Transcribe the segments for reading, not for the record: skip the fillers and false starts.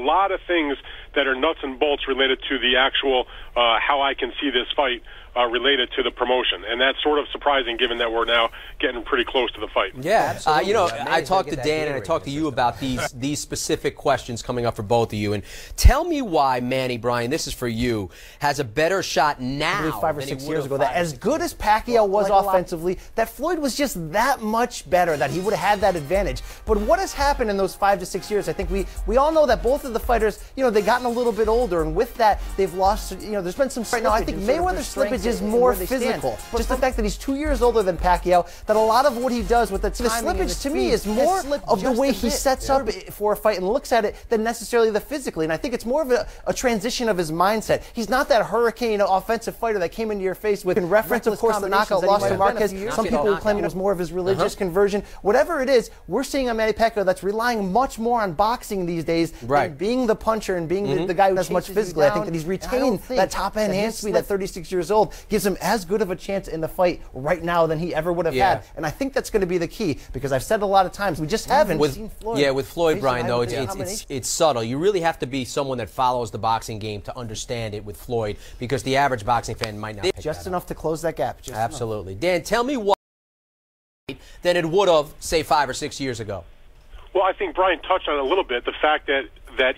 A lot of things that are nuts and bolts related to the actual how I can see this fight related to the promotion, and that's sort of surprising given that we're now getting pretty close to the fight. Yeah, you know, I talked to Dan and I talked to you about these specific questions coming up for both of you, and tell me why Manny, Brian, this is for you, has a better shot now 5 or 6 years ago. That as good as Pacquiao was offensively, that Floyd was just that much better, that he would have had that advantage. But what has happened in those 5 to 6 years? I think we all know that both of the fighters, you know, they've gotten a little bit older, and with that, they've lost, you know, there's been some slippage. Right now, I think Mayweather's slippage is more physical. Just the fact that he's 2 years older than Pacquiao, that a lot of what he does with the slippage to me is more of the way he sets up for a fight and looks at it than necessarily the physically. And I think it's more of a transition of his mindset. He's not that hurricane offensive fighter that came into your face with, in reference, of course, the knockout loss to Marquez. Some people will claim it was more of his religious conversion. Whatever it is, we're seeing a Manny Pacquiao that's relying much more on boxing these days than being the puncher and being the guy who does much physically. I think that he's retained that top-end hand speed at 36 years old, gives him as good of a chance in the fight right now than he ever would have had. And I think that's going to be the key, because I've said a lot of times, we just haven't seen Floyd. Yeah, with Floyd, Brian, though, it's subtle. You really have to be someone that follows the boxing game to understand it with Floyd, because the average boxing fan might not. Just enough to close that gap. Absolutely. Dan, tell me what than it would have, say, 5 or 6 years ago. Well, I think Brian touched on it a little bit, the fact that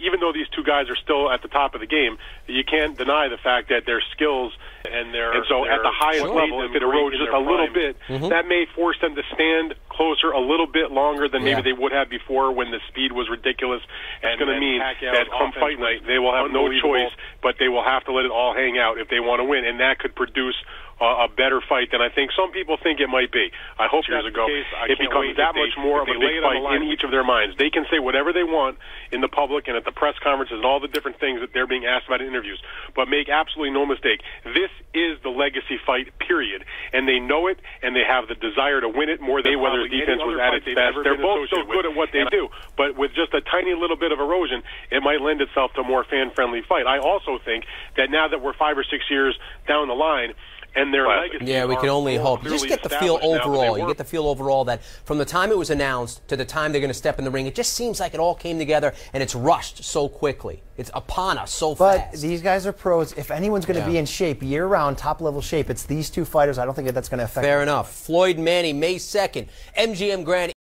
even though these two guys are still at the top of the game, you can't deny the fact that their skills and so at the highest level, if it erodes just a little bit, that may force them to stand closer a little bit longer than maybe they would have before when the speed was ridiculous. It's going to mean that come fight night, they will have no choice, but they will have to let it all hang out if they want to win, and that could produce a better fight than I think some people think it might be. I hope years ago it becomes that much more of a big fight in each of their minds. They can say whatever they want in the public and at the press conferences and all the different things that they're being asked about in interviews, but make absolutely no mistake, this is the legacy fight, period. And they know it, and they have the desire to win it more than Mayweather's defense was at its best. They're both so good at what they do, but with just a tiny little bit of erosion, it might lend itself to a more fan-friendly fight. I also think that now that we're 5 or 6 years down the line, and their legacy, yeah, we can only hope. You just get the feel overall. You get the feel overall that from the time it was announced to the time they're going to step in the ring, it just seems like it all came together and it's rushed so quickly. It's upon us so fast. But these guys are pros. If anyone's going to be in shape, year-round, top-level shape, it's these two fighters. I don't think that's going to affect them. Fair enough. Floyd Manny, May 2nd, MGM Grand.